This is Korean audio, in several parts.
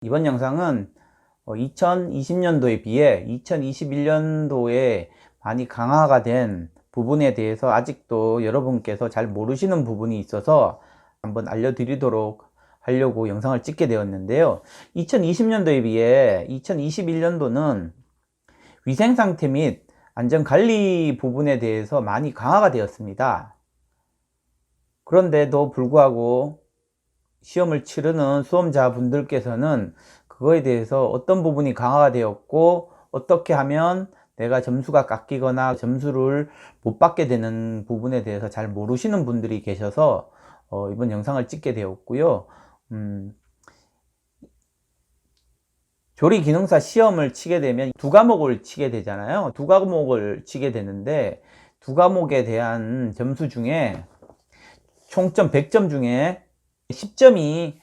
이번 영상은 2020년도에 비해 2021년도에 많이 강화가 된 부분에 대해서 아직도 여러분께서 잘 모르시는 부분이 있어서 한번 알려드리도록 하려고 영상을 찍게 되었는데요. 2020년도에 비해 2021년도는 위생상태 및 안전관리 부분에 대해서 많이 강화가 되었습니다. 그런데도 불구하고 시험을 치르는 수험자분들께서는 그거에 대해서 어떤 부분이 강화가 되었고 어떻게 하면 내가 점수가 깎이거나 점수를 못 받게 되는 부분에 대해서 잘 모르시는 분들이 계셔서 이번 영상을 찍게 되었고요. 조리기능사 시험을 치게 되면 두 과목을 치게 되잖아요. 두 과목을 치게 되는데 두 과목에 대한 점수 중에 총점 100점 중에 10점이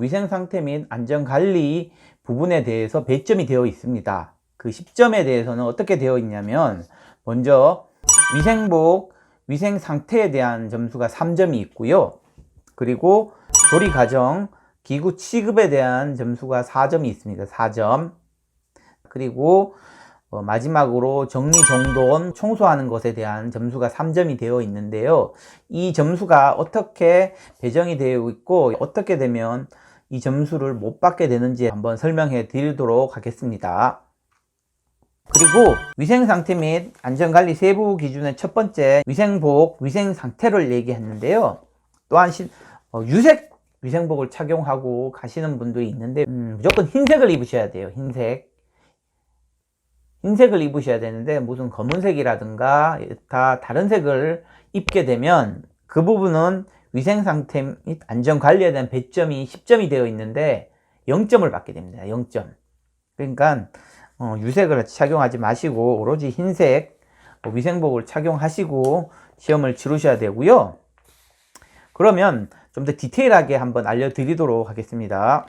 위생상태 및 안전관리 부분에 대해서 배점이 되어 있습니다. 그 10점에 대해서는 어떻게 되어 있냐면, 먼저 위생복, 위생상태에 대한 점수가 3점이 있고요. 그리고 조리과정, 기구 취급에 대한 점수가 4점이 있습니다. 4점. 그리고 마지막으로 정리정돈, 청소하는 것에 대한 점수가 3점이 되어 있는데요. 이 점수가 어떻게 배정이 되어 있고 어떻게 되면 이 점수를 못 받게 되는지 한번 설명해 드리도록 하겠습니다. 그리고 위생상태 및 안전관리 세부 기준의 첫 번째 위생복, 위생상태를 얘기했는데요. 또한 유색 위생복을 착용하고 가시는 분들이 있는데 무조건 흰색을 입으셔야 돼요. 흰색을 입으셔야 되는데 무슨 검은색이라든가 다른 색을 입게 되면 그 부분은 위생상태 및 안전관리에 대한 배점이 10점이 되어 있는데 0점을 받게 됩니다. 0점. 그러니까 유색을 착용하지 마시고 오로지 흰색 위생복을 착용하시고 시험을 치르셔야 되고요. 그러면 좀 더 디테일하게 한번 알려드리도록 하겠습니다.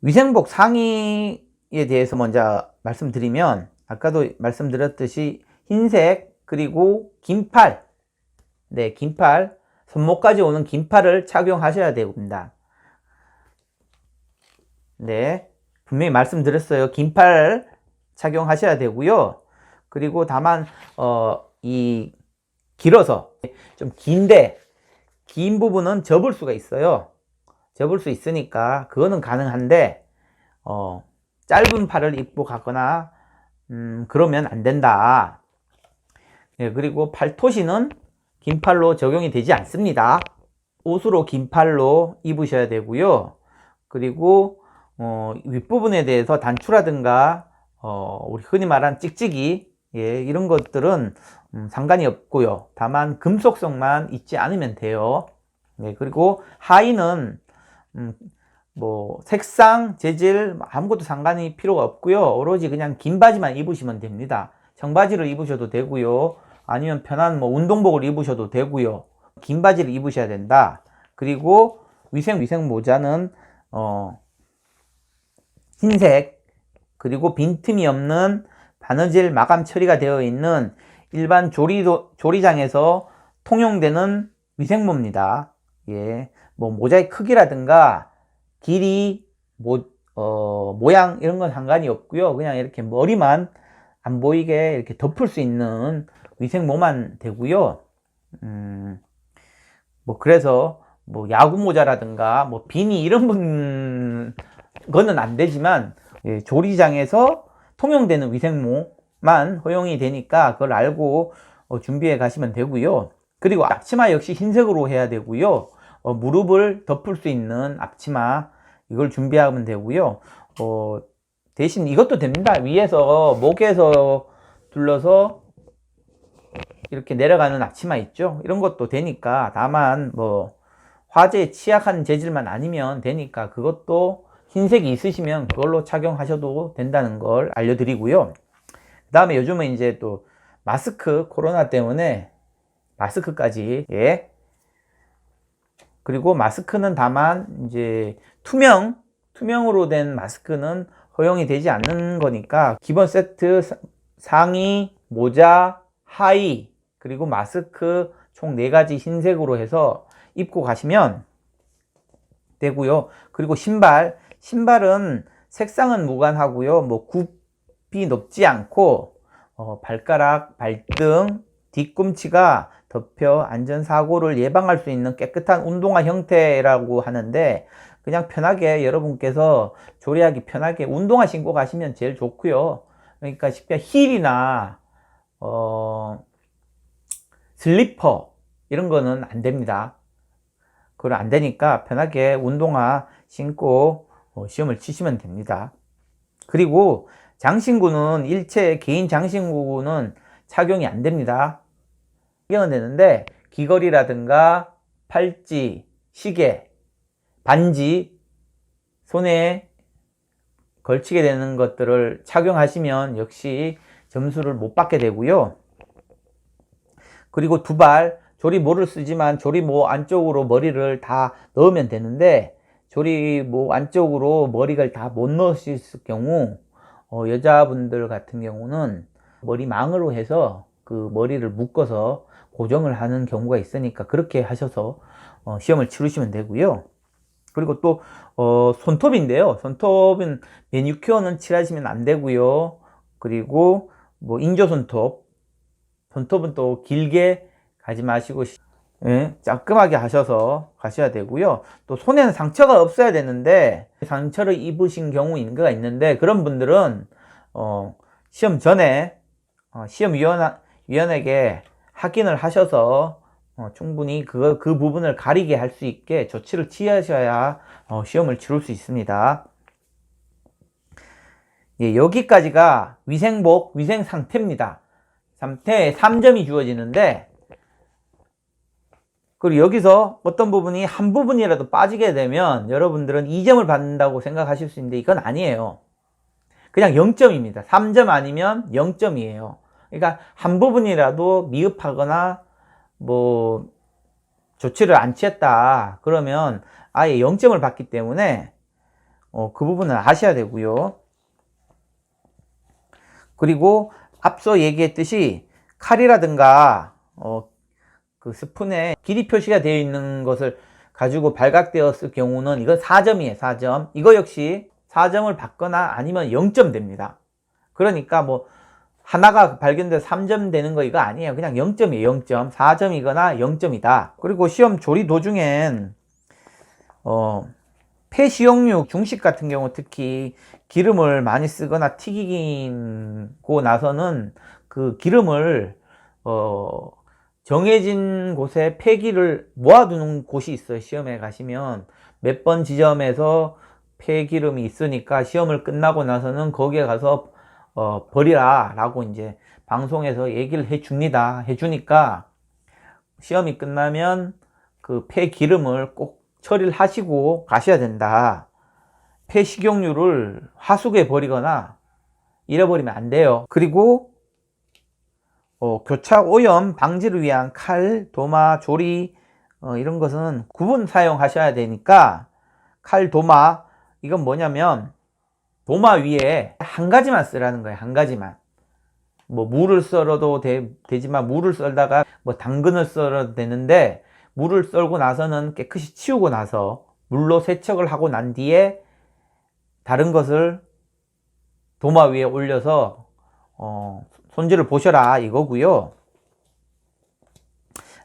위생복 상의에 대해서 먼저 말씀드리면, 아까도 말씀드렸듯이 흰색 그리고 긴팔, 긴팔, 손목까지 오는 긴팔을 착용하셔야 됩니다. 분명히 말씀드렸어요. 긴팔 착용하셔야 되고요. 그리고 다만 이 길어서 좀 긴 부분은 접을 수가 있어요. 접을 수 있으니까 그거는 가능한데 짧은 팔을 입고 가거나 그러면 안 된다. 그리고 팔토시는 긴팔로 적용이 되지 않습니다. 옷으로 긴팔로 입으셔야 되고요. 그리고 윗부분에 대해서 단추라든가 우리 흔히 말하는 찍찍이 이런 것들은 상관이 없고요. 다만 금속성만 있지 않으면 돼요. 그리고 하의는 뭐 색상, 재질 아무것도 상관이 필요가 없고요. 오로지 그냥 긴 바지만 입으시면 됩니다. 청바지를 입으셔도 되고요. 아니면 편한 뭐 운동복을 입으셔도 되고요. 긴 바지를 입으셔야 된다. 그리고 위생 모자는 흰색, 그리고 빈틈이 없는 바느질 마감 처리가 되어 있는 일반 조리장에서 통용되는 위생모입니다. 뭐 모자의 크기라든가 길이, 모양 이런 건 상관이 없고요. 그냥 이렇게 머리만 안 보이게 이렇게 덮을 수 있는 위생모만 되고요. 뭐 그래서 뭐 야구 모자라든가 뭐 비니 이런 거는 안 되지만 조리장에서 통용되는 위생모만 허용이 되니까 그걸 알고 준비해 가시면 되고요. 그리고 앞치마 역시 흰색으로 해야 되고요. 무릎을 덮을 수 있는 앞치마 이걸 준비하면 되고요. 대신 이것도 됩니다. 위에서 목에서 둘러서 이렇게 내려가는 앞치마 있죠. 이런 것도 되니까, 다만 뭐 화재에 취약한 재질만 아니면 되니까 그것도 흰색이 있으시면 그걸로 착용하셔도 된다는 걸 알려드리고요. 그 다음에 요즘은 이제 또 마스크, 코로나 때문에 마스크까지, 그리고 마스크는 다만 이제 투명으로 된 마스크는 허용이 되지 않는 거니까 기본 세트 상의, 모자, 하의, 그리고 마스크 총 4가지 흰색으로 해서 입고 가시면 되고요. 그리고 신발은 색상은 무관하고요. 뭐 굽이 높지 않고 발가락, 발등, 뒤꿈치가 덮여 안전사고를 예방할 수 있는 깨끗한 운동화 형태라고 하는데, 그냥 편하게 여러분께서 조리하기 편하게 운동화 신고 가시면 제일 좋고요. 그러니까 쉽게 힐이나 슬리퍼 이런 거는 안 됩니다. 그건 안 되니까 편하게 운동화 신고 시험을 치시면 됩니다. 그리고 장신구는 일체 개인 장신구는 착용이 안 됩니다. 착용은 되는데 귀걸이라든가 팔찌, 시계, 반지, 손에 걸치게 되는 것들을 착용하시면 역시 점수를 못 받게 되고요. 그리고 두발, 조리모를 쓰지만 조리모 안쪽으로 머리를 다 넣으면 되는데, 조리모 안쪽으로 머리를 다 못 넣으실 경우 여자분들 같은 경우는 머리망으로 해서 그 머리를 묶어서 고정을 하는 경우가 있으니까 그렇게 하셔서 시험을 치르시면 되고요. 그리고 또 손톱인데요. 손톱은 매니큐어는 칠하시면 안 되고요. 그리고 뭐 인조 손톱은 또 길게 가지 마시고 깔끔하게 하셔서 가셔야 되고요. 또 손에는 상처가 없어야 되는데 상처를 입으신 경우가 있는데, 그런 분들은 시험 전에 시험위원에게 확인을 하셔서 충분히 그 부분을 가리게 할 수 있게 조치를 취하셔야 시험을 치를 수 있습니다. 예, 여기까지가 위생복, 위생상태입니다. 상태에 3점이 주어지는데, 그리고 여기서 어떤 부분이 한 부분이라도 빠지게 되면 여러분들은 2점을 받는다고 생각하실 수 있는데 이건 아니에요. 그냥 0점입니다. 3점 아니면 0점이에요. 그러니까 한 부분이라도 미흡하거나 뭐 조치를 안 취했다 그러면 아예 0점을 받기 때문에 그 부분은 아셔야 되고요. 그리고 앞서 얘기했듯이 칼이라든가 그 스푼에 길이 표시가 되어 있는 것을 가지고 발각되었을 경우는 이건 4점이에요. 4점. 이거 역시 4점을 받거나 아니면 0점 됩니다. 그러니까 뭐 하나가 발견돼서 3점 되는 거 이거 아니에요. 그냥 0점이에요. 0점. 4점이거나 0점이다. 그리고 시험 조리 도중엔 폐식용유, 중식 같은 경우 특히 기름을 많이 쓰거나 튀기고 나서는 그 기름을 정해진 곳에 폐기를 모아두는 곳이 있어요. 시험에 가시면 몇 번 지점에서 폐기름이 있으니까 시험을 끝나고 나서는 거기에 가서 버리라 라고 이제 방송에서 얘기를 해주니까 시험이 끝나면 그 폐기름을 꼭 처리를 하시고 가셔야 된다. 폐식용유를 하수구에 버리거나 잃어버리면 안 돼요. 그리고 교착 오염 방지를 위한 칼, 도마, 조리 이런 것은 구분 사용하셔야 되니까 칼, 도마, 이건 뭐냐면 도마 위에 한 가지만 쓰라는 거예요. 한 가지만. 뭐 물을 썰어도 되지만 물을 썰다가 뭐 당근을 썰어도 되는데, 물을 썰고 나서는 깨끗이 치우고 나서 물로 세척을 하고 난 뒤에 다른 것을 도마 위에 올려서 손질을 보셔라 이거고요.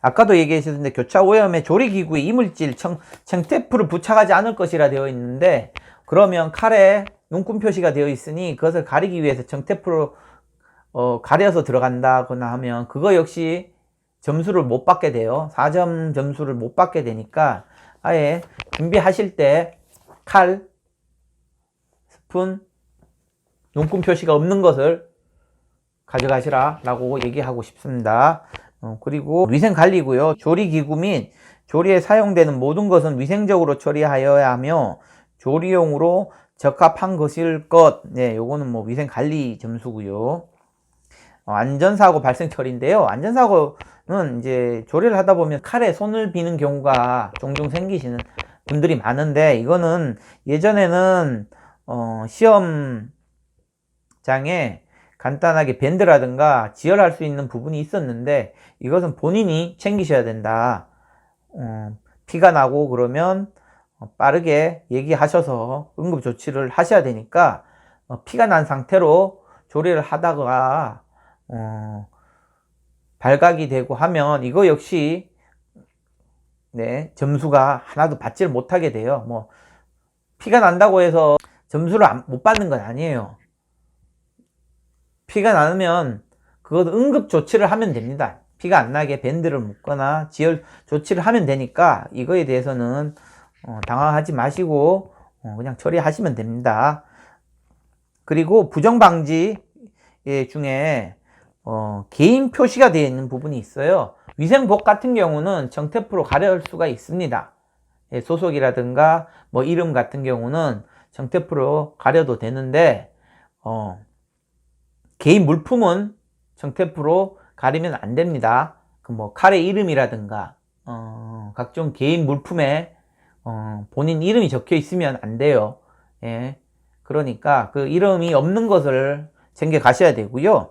아까도 얘기하셨는데 교차 오염에 조리기구에 이물질, 청테이프를 부착하지 않을 것이라 되어 있는데, 그러면 칼에 눈금 표시가 되어 있으니 그것을 가리기 위해서 청테이프로 가려서 들어간다거나 하면 그거 역시 점수를 못 받게 돼요. 4점 점수를 못 받게 되니까 아예 준비하실 때 칼, 스푼, 눈금 표시가 없는 것을 가져가시라 라고 얘기하고 싶습니다. 그리고 위생관리고요. 조리기구 및 조리에 사용되는 모든 것은 위생적으로 처리하여야 하며 조리용으로 적합한 것일 것. 네, 요거는 뭐 위생관리 점수고요. 안전사고 발생 처리인데요. 안전사고는 이제 조리를 하다 보면 칼에 손을 비는 경우가 종종 생기시는 분들이 많은데, 이거는 예전에는 시험장에 간단하게 밴드라든가 지혈할 수 있는 부분이 있었는데, 이것은 본인이 챙기셔야 된다. 피가 나고 그러면 빠르게 얘기하셔서 응급조치를 하셔야 되니까 피가 난 상태로 조리를 하다가 발각이 되고 하면 이거 역시 네, 점수가 하나도 받지를 못하게 돼요. 뭐 피가 난다고 해서 점수를 못 받는 건 아니에요. 피가 나면 그것 응급 조치를 하면 됩니다. 피가 안 나게 밴드를 묶거나 지혈 조치를 하면 되니까 이거에 대해서는 당황하지 마시고 그냥 처리하시면 됩니다. 그리고 부정방지 중에 개인 표시가 되어 있는 부분이 있어요. 위생복 같은 경우는 정테프로 가려울 수가 있습니다. 소속이라든가 뭐 이름 같은 경우는 정테프로 가려도 되는데 개인 물품은 정테프로 가리면 안 됩니다. 그 뭐 칼의 이름이라든가 각종 개인 물품에 본인 이름이 적혀 있으면 안 돼요. 예. 그러니까 그 이름이 없는 것을 챙겨 가셔야 되고요.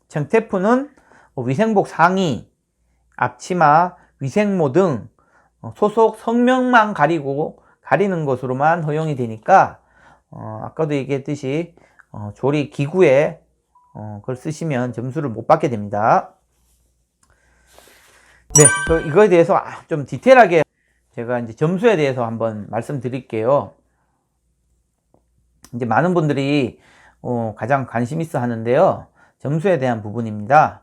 정테프는 위생복 상의, 앞치마, 위생모 등 소속 성명만 가리는 것으로만 허용이 되니까 아까도 얘기했듯이 조리 기구에 그걸 쓰시면 점수를 못 받게 됩니다. 네, 이거에 대해서 좀 디테일하게 제가 이제 점수에 대해서 한번 말씀드릴게요. 이제 많은 분들이 가장 관심 있어 하는데요. 점수에 대한 부분입니다.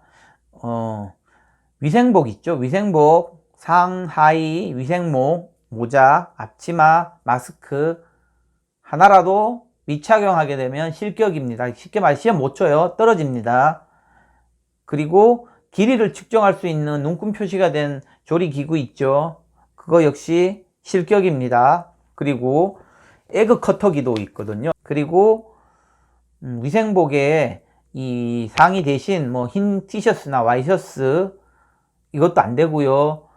위생복 있죠? 위생복, 상하이, 위생모, 모자, 앞치마, 마스크 하나라도 미착용하게 되면 실격입니다. 쉽게 말해 시험 못 쳐요. 떨어집니다. 그리고 길이를 측정할 수 있는 눈금 표시가 된 조리기구 있죠? 그거 역시 실격입니다. 그리고 에그 커터기도 있거든요. 그리고 위생복에 이 상의 대신 뭐 흰 티셔츠나 와이셔츠 이것도 안 되고요.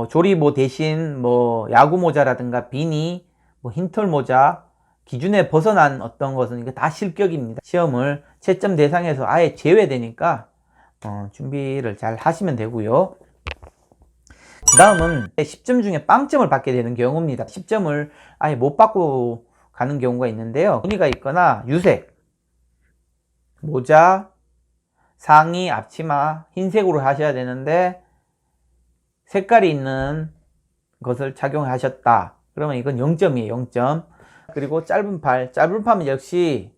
조리모 대신 뭐 야구 모자라든가 비니, 뭐 흰털 모자 기준에 벗어난 어떤 것은 이거 다 실격입니다. 시험을 채점 대상에서 아예 제외되니까 준비를 잘 하시면 되고요. 그 다음은 10점 중에 빵점을 받게 되는 경우입니다. 10점을 아예 못 받고 가는 경우가 있는데요. 무늬가 있거나 유색, 모자, 상의, 앞치마 흰색으로 하셔야 되는데 색깔이 있는 것을 착용하셨다. 그러면 이건 0점이에요. 0점. 그리고 짧은 팔은 역시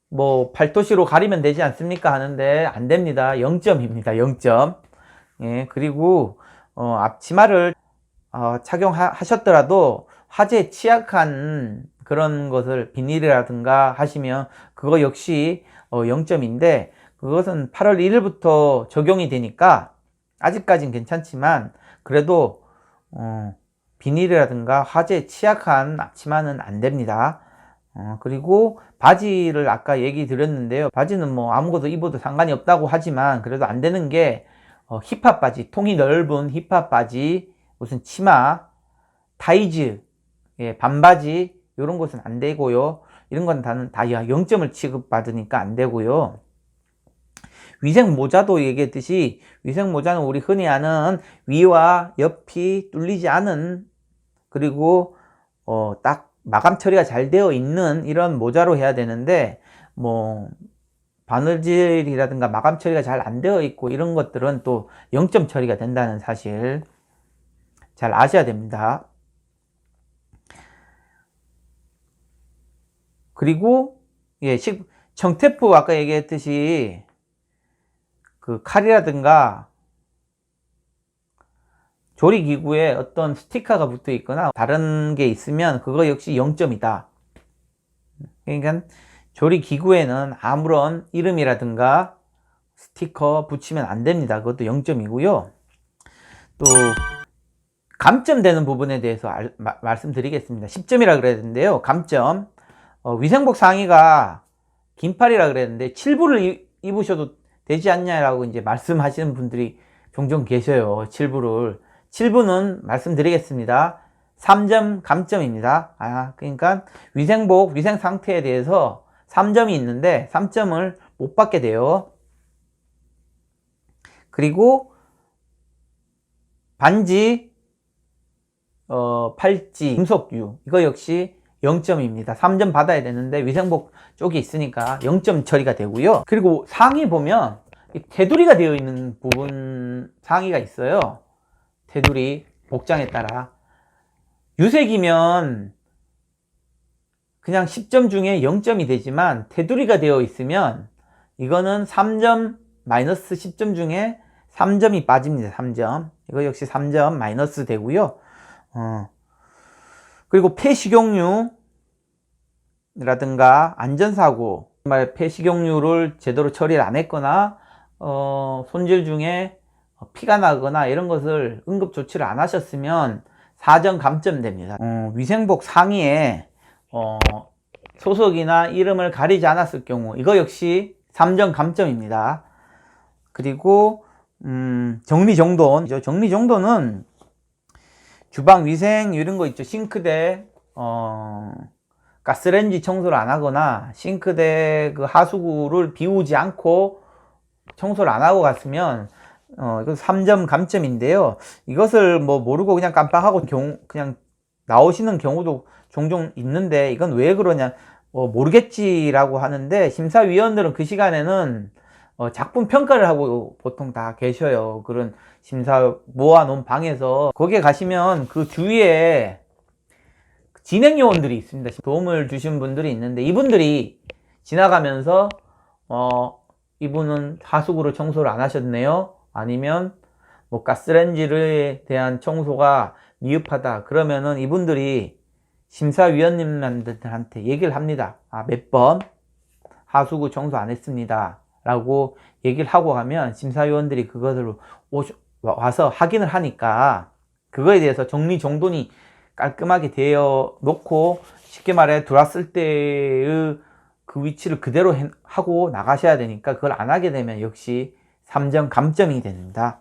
뭐 팔토시로 가리면 되지 않습니까 하는데 안 됩니다. 0점입니다. 0점. 예, 그리고 앞치마를 착용하셨더라도 화재에 취약한 그런 것을 비닐이라든가 하시면 그거 역시 0점인데 그것은 8월 1일부터 적용이 되니까 아직까진 괜찮지만 그래도 비닐이라든가 화재에 취약한 앞치마는 안 됩니다. 그리고 바지를 아까 얘기 드렸는데요. 바지는 뭐 아무것도 입어도 상관이 없다고 하지만 그래도 안 되는 게 힙합 바지, 통이 넓은 힙합 바지, 무슨 치마, 타이즈, 예, 반바지 이런 것은 안 되고요. 이런 건 다 0점을 취급받으니까 안 되고요. 위생 모자도 얘기했듯이 위생 모자는 우리 흔히 아는 위와 옆이 뚫리지 않은 그리고 딱 마감 처리가 잘 되어 있는 이런 모자로 해야 되는데 뭐 바느질이라든가 마감 처리가 잘 안 되어 있고 이런 것들은 또 0점 처리가 된다는 사실 잘 아셔야 됩니다. 그리고 예, 정테프 아까 얘기했듯이 그 칼이라든가 조리기구에 어떤 스티커가 붙어 있거나 다른 게 있으면 그거 역시 0점이다. 그러니까 조리기구에는 아무런 이름이라든가 스티커 붙이면 안 됩니다. 그것도 0점이고요. 또 감점되는 부분에 대해서 말씀드리겠습니다. 10점이라 그래야 되는데요. 감점. 위생복 상의가 긴팔이라 그랬는데 7부를 입으셔도 되지 않냐라고 이제 말씀하시는 분들이 종종 계셔요. 7부는 말씀드리겠습니다. 3점 감점입니다. 그러니까 위생복, 위생 상태에 대해서 3점이 있는데 3점을 못 받게 돼요. 그리고 반지, 팔찌, 금속류 이거 역시 0점입니다. 3점 받아야 되는데 위생복 쪽이 있으니까 0점 처리가 되고요. 그리고 상의 보면 테두리가 되어 있는 부분 상의가 있어요. 테두리 복장에 따라 유색이면 그냥 10점 중에 0점이 되지만 테두리가 되어 있으면 이거는 3점 마이너스 10점 중에 3점이 빠집니다. 3점. 이거 역시 3점 마이너스 되고요. 그리고 폐식용유라든가 안전사고, 정말 폐식용유를 제대로 처리를 안 했거나 손질 중에 피가 나거나 이런 것을 응급조치를 안 하셨으면 4점 감점됩니다. 위생복 상의에 소속이나 이름을 가리지 않았을 경우 이거 역시 3점 감점입니다. 그리고 정리정돈. 정리정돈은 주방위생 이런 거 있죠. 싱크대 가스레인지 청소를 안 하거나 싱크대 그 하수구를 비우지 않고 청소를 안 하고 갔으면 이거 3점 감점인데요. 이것을 뭐 모르고 그냥 깜빡하고 그냥 나오시는 경우도 종종 있는데 이건 왜 그러냐 모르겠지라고 하는데 심사위원들은 그 시간에는 작품 평가를 하고 보통 다 계셔요. 그런 심사 모아놓은 방에서 거기에 가시면 그 주위에 진행요원들이 있습니다. 도움을 주신 분들이 있는데 이분들이 지나가면서 이분은 하수구를 청소를 안 하셨네요. 아니면 뭐 가스레인지에 대한 청소가 미흡하다. 그러면은 이분들이 심사위원님한테 얘기를 합니다. 몇 번 하수구 청소 안 했습니다. 라고 얘기를 하고 가면 심사위원들이 그것을 와서 확인을 하니까 그거에 대해서 정리정돈이 깔끔하게 되어 놓고 쉽게 말해 들어왔을 때의 그 위치를 그대로 하고 나가셔야 되니까 그걸 안 하게 되면 역시 3점 감점이 됩니다.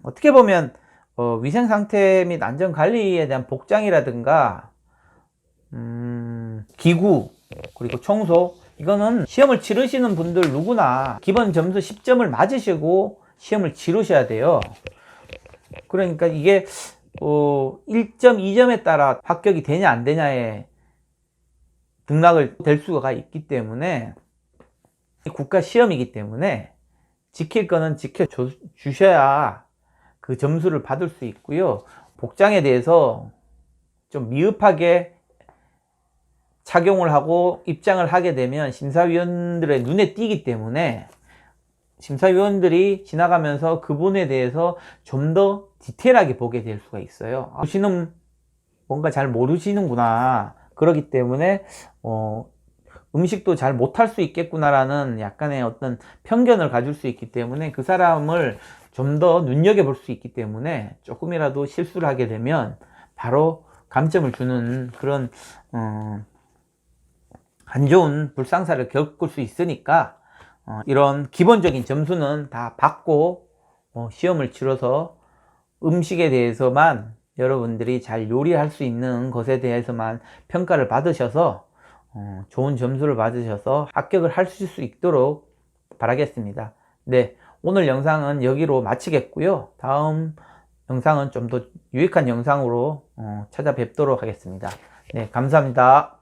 어떻게 보면 위생상태 및 안전관리에 대한 복장이라든가 기구 그리고 청소 이거는 시험을 치르시는 분들 누구나 기본 점수 10점을 맞으시고 시험을 치르셔야 돼요. 그러니까 이게 1점, 2점에 따라 합격이 되냐 안 되냐에 등락을 될 수가 있기 때문에 국가 시험이기 때문에 지킬 거는 지켜 주셔야 그 점수를 받을 수 있고요. 복장에 대해서 좀 미흡하게 착용을 하고 입장을 하게 되면 심사위원들의 눈에 띄기 때문에 심사위원들이 지나가면서 그분에 대해서 좀 더 디테일하게 보게 될 수가 있어요. 보시는 뭔가 잘 모르시는구나. 그러기 때문에 음식도 잘 못할 수 있겠구나라는 약간의 어떤 편견을 가질 수 있기 때문에 그 사람을 좀 더 눈여겨볼 수 있기 때문에 조금이라도 실수를 하게 되면 바로 감점을 주는 그런 안 좋은 불상사를 겪을 수 있으니까 이런 기본적인 점수는 다 받고 시험을 치러서 음식에 대해서만 여러분들이 잘 요리할 수 있는 것에 대해서만 평가를 받으셔서 좋은 점수를 받으셔서 합격을 하실 수 있도록 바라겠습니다. 네, 오늘 영상은 여기로 마치겠고요. 다음 영상은 좀 더 유익한 영상으로 찾아뵙도록 하겠습니다. 네, 감사합니다.